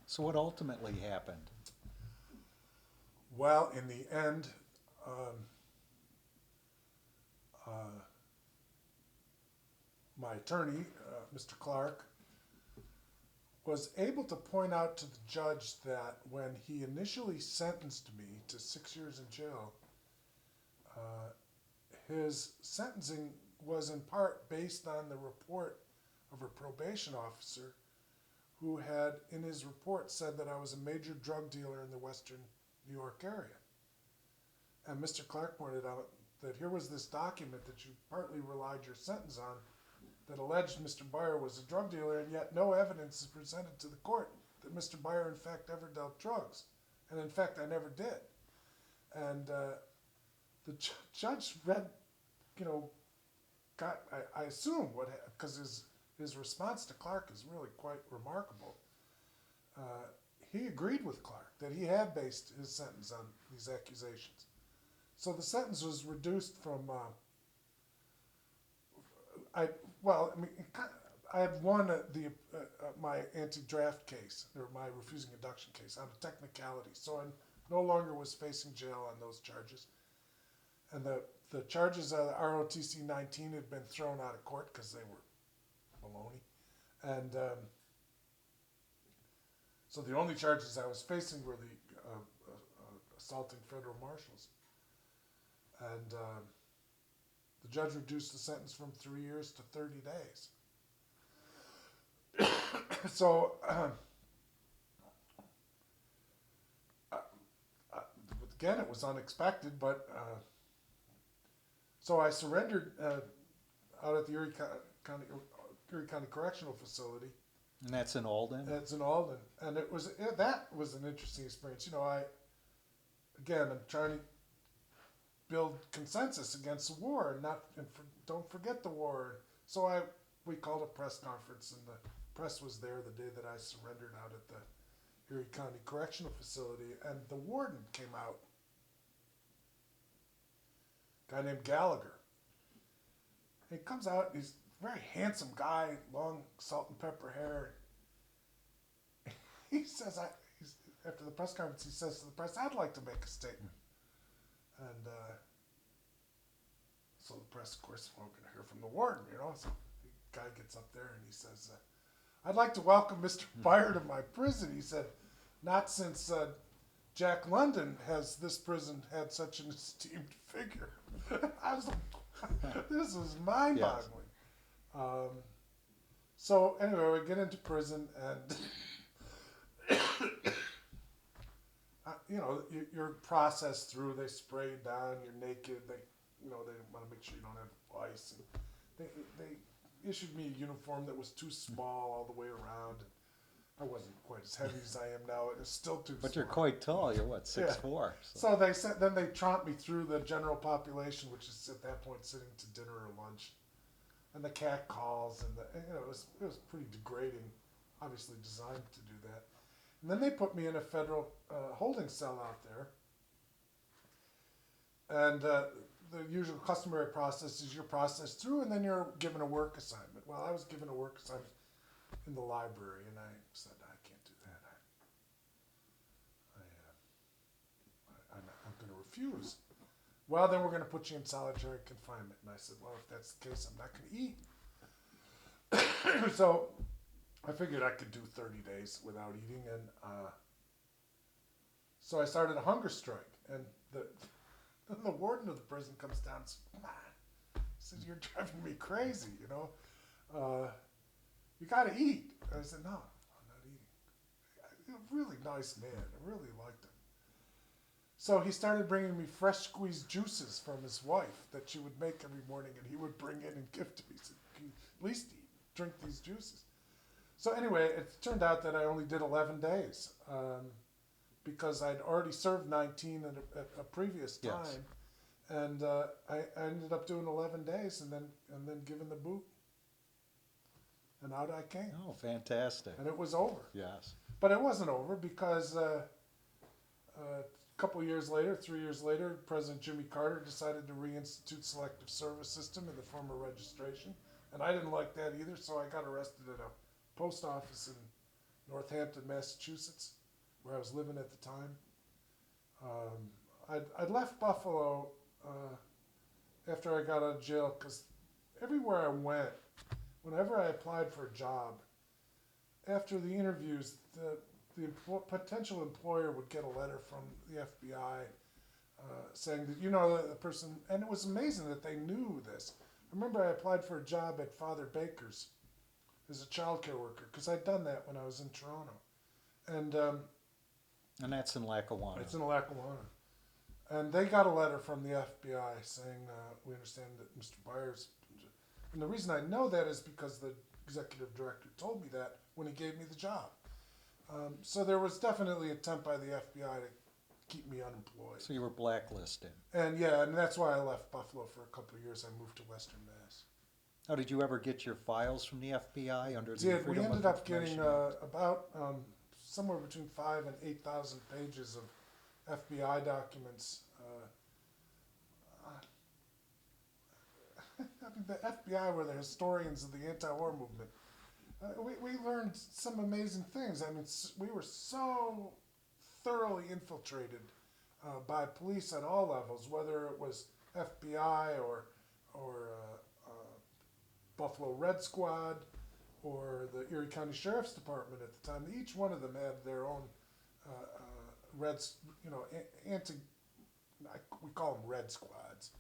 So what ultimately happened? Well, in the end, um, uh, my attorney, Mr. Clark, was able to point out to the judge that when he initially sentenced me to 6 years in jail, uh, his sentencing was in part based on the report of a probation officer who had, in his report, said that I was a major drug dealer in the western New York area. And Mr. Clark pointed out that here was this document that you partly relied your sentence on that alleged Mr. Beyer was a drug dealer, and yet no evidence is presented to the court that Mr. Beyer, in fact, ever dealt drugs. And in fact, I never did. And the judge read, you know, got, I assume, what, because his response to Clark is really quite remarkable. Uh, he agreed with Clark that he had based his sentence on these accusations. So the sentence was reduced from I well, I mean, I had won my anti-draft case or my refusing induction case on a technicality, so I no longer was facing jail on those charges, and the charges of the ROTC 19 had been thrown out of court because they were baloney, and so the only charges I was facing were the assaulting federal marshals, and the judge reduced the sentence from 3 years to 30 days. So uh, uh, again, it was unexpected, but so I surrendered out at the Erie County Correctional Facility. And that's in Alden? It's in Alden, and that was an interesting experience. You know, I'm trying to build consensus against the war and don't forget the war. So we called a press conference, and the press was there the day that I surrendered out at the Erie County Correctional Facility, and the warden came out, a guy named Gallagher. He comes out, he's a very handsome guy, long salt and pepper hair. He says, after the press conference, he says to the press, "I'd like to make a statement." And so the press, of course, we're going to hear from the warden, you know. So the guy gets up there and he says, "I'd like to welcome Mr. Beyer to my prison." He said, "Not since Jack London has this prison had such an esteemed figure." I was like, this is mind-boggling. Yes. So anyway, we get into prison, and you know, you're processed through. They spray you down. You're naked. They want to make sure you don't have ice. And they issued me a uniform that was too small all the way around. And I wasn't quite as heavy as I am now. It was still too. But small. You're quite tall. You're what, 6'4"? So they said, then they tromped me through the general population, which is at that point sitting to dinner or lunch, and the cat calls, and it was pretty degrading, obviously designed to do that. And then they put me in a federal holding cell out there, and the usual customary process is you're processed through, and then you're given a work assignment. Well, I was given a work assignment in the library, and I said, I can't do that. I'm going to refuse. Well, then we're going to put you in solitary confinement. And I said, well, if that's the case, I'm not going to eat. So I figured I could do 30 days without eating, and so I started a hunger strike. And then the warden of the prison comes down and says, "Come on," he says, "you're driving me crazy, you know. You got to eat." And I said, "No, I'm not eating." A really nice man. I really liked him. So he started bringing me fresh squeezed juices from his wife that she would make every morning, and he would bring in and give to me. He said, "At least eat, drink these juices." So anyway, it turned out that I only did 11 days because I'd already served 19 at a previous time, yes. And I ended up doing 11 days and then given the boot, and out I came. Oh, fantastic! And it was over. Yes, but it wasn't over because a couple of years later, 3 years later, President Jimmy Carter decided to reinstitute selective service system in the form of registration, and I didn't like that either. So I got arrested at a post office in Northampton, Massachusetts, where I was living at the time. I'd left Buffalo after I got out of jail because everywhere I went, whenever I applied for a job, after the interviews, the potential employer would get a letter from the FBI saying that, you know, the person, and it was amazing that they knew this. I remember I applied for a job at Father Baker's as a childcare worker because I'd done that when I was in Toronto. And that's in Lackawanna. It's in Lackawanna. And they got a letter from the FBI saying, we understand that Mr. Beyer's... And the reason I know that is because the executive director told me that when he gave me the job. So there was definitely an attempt by the FBI to keep me unemployed. So you were blacklisted. And yeah, and that's why I left Buffalo for a couple of years. I moved to Western Mass. Oh, did you ever get your files from the FBI under the Did. We Freedom ended of up getting Information Act? about somewhere between 5,000 and 8,000 pages of FBI documents. I mean, the FBI were the historians of the anti-war movement. We learned some amazing things. I mean, we were so thoroughly infiltrated by police at all levels, whether it was FBI or Buffalo Red Squad or the Erie County Sheriff's Department at the time. Each one of them had their own Reds, you know, we call them Red Squads.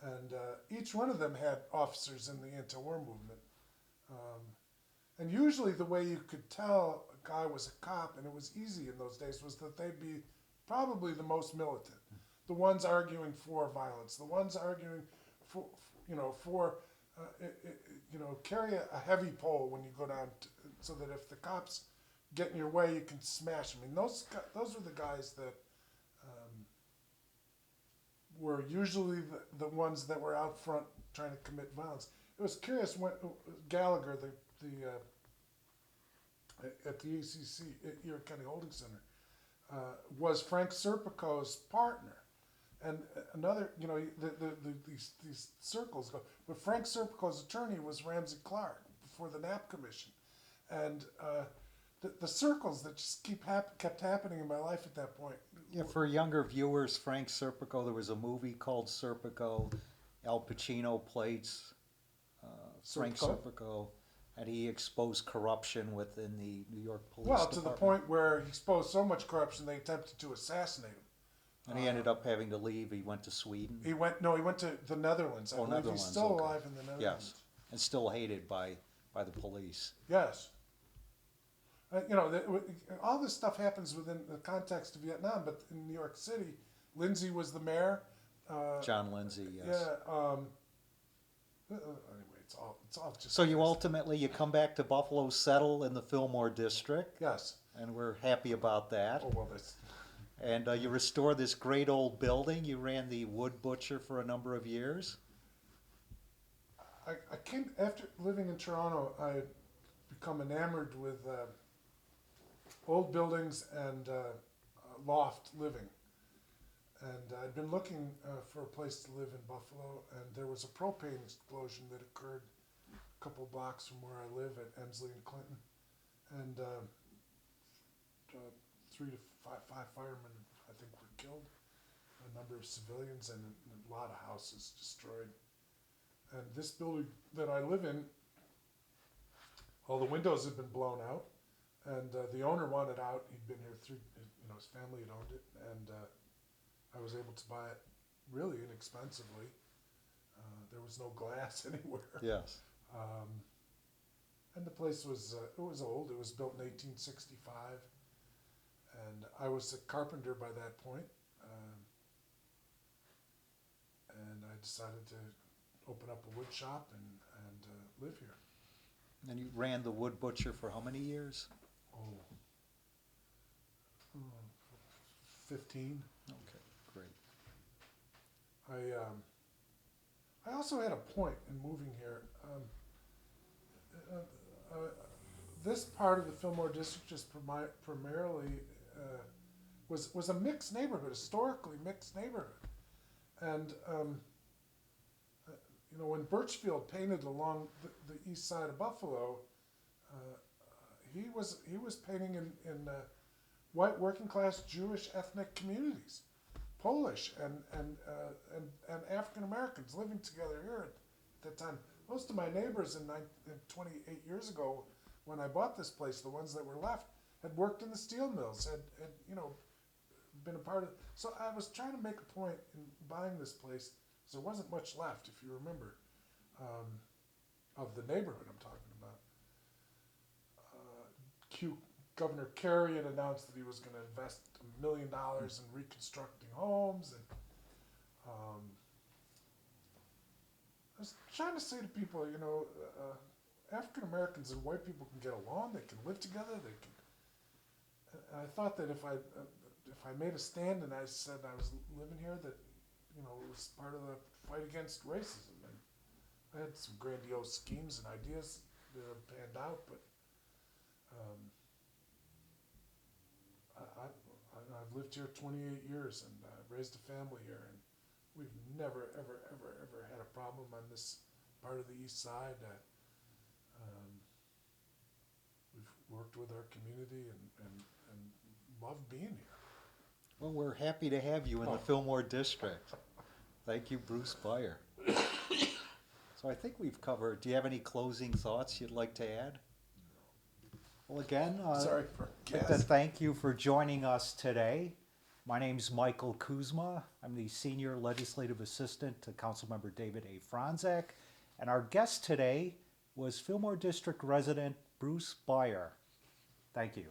And each one of them had officers in the anti-war movement. And usually the way you could tell a guy was a cop, and it was easy in those days, was that they'd be probably the most militant. The ones arguing for violence, the ones arguing for carry a heavy pole when you go down so that if the cops get in your way, you can smash them. I mean, those were the guys that were usually the ones that were out front trying to commit violence. It was curious when Gallagher, at the ACC, Erie County Holding Center, was Frank Serpico's partner. And another, you know, these circles go. But Frank Serpico's attorney was Ramsey Clark before the Knapp Commission. And the circles that just kept happening in my life at that point. Yeah, for younger viewers, Frank Serpico, there was a movie called Serpico. Al Pacino played Frank Serpico, and he exposed corruption within the New York Police Department. To the point where he exposed so much corruption they attempted to assassinate him. And he ended up having to leave. He went to Sweden. He went to the Netherlands. I believe Netherlands, he's still okay. alive in the Netherlands. Yes, and still hated by the police. Yes. All this stuff happens within the context of Vietnam, but in New York City, Lindsay was the mayor. John Lindsay, yes. Yeah. Anyway, it's all just. So you come back to Buffalo, settle in the Fillmore District. Yes. And we're happy about that. Oh well, that's. And you restore this great old building. You ran the Wood Butcher for a number of years. I came after living in Toronto. I had become enamored with old buildings and loft living, and I'd been looking for a place to live in Buffalo. And there was a propane explosion that occurred a couple blocks from where I live at Emsley and Clinton, and 3 to 5 firemen, I think, were killed. A number of civilians and a lot of houses destroyed. And this building that I live in, all the windows had been blown out, and the owner wanted out. He'd been here his family had owned it, and I was able to buy it really inexpensively. There was no glass anywhere. Yes. And the place was old. It was built in 1865, and I was a carpenter by that point. And I decided to open up a wood shop and live here. And you ran the Wood Butcher for how many years? 15. Okay, great. I also had a point in moving here. This part of the Fillmore District just primarily was a mixed neighborhood, historically mixed neighborhood. And when Birchfield painted along the east side of Buffalo, he was painting in white working class Jewish ethnic communities, Polish and African Americans living together here at that time. Most of my neighbors in 28 years ago, when I bought this place, the ones that were left, had worked in the steel mills, had been a part of. So I was trying to make a point in buying this place, because there wasn't much left, if you remember, of the neighborhood I'm talking about. Governor Kerry had announced that he was going to invest $1 million in reconstructing homes, and I was trying to say to people, African Americans and white people can get along. They can live together. They can. And I thought that if I made a stand and I said I was living here, that it was part of the fight against racism. And I had some grandiose schemes and ideas that have panned out, but I've lived here 28 years and raised a family here, and we've never, ever, ever, ever had a problem on this part of the east side. We've worked with our community and love being here. Well, we're happy to have you in the Fillmore District. Thank you, Bruce Beyer. So I think we've covered. Do you have any closing thoughts you'd like to add? Well, again, Sorry for I'd like to thank you for joining us today. My name's Michael Kuzma. I'm the Senior Legislative Assistant to Councilmember David A. Franczyk. And our guest today was Fillmore District resident Bruce Beyer. Thank you.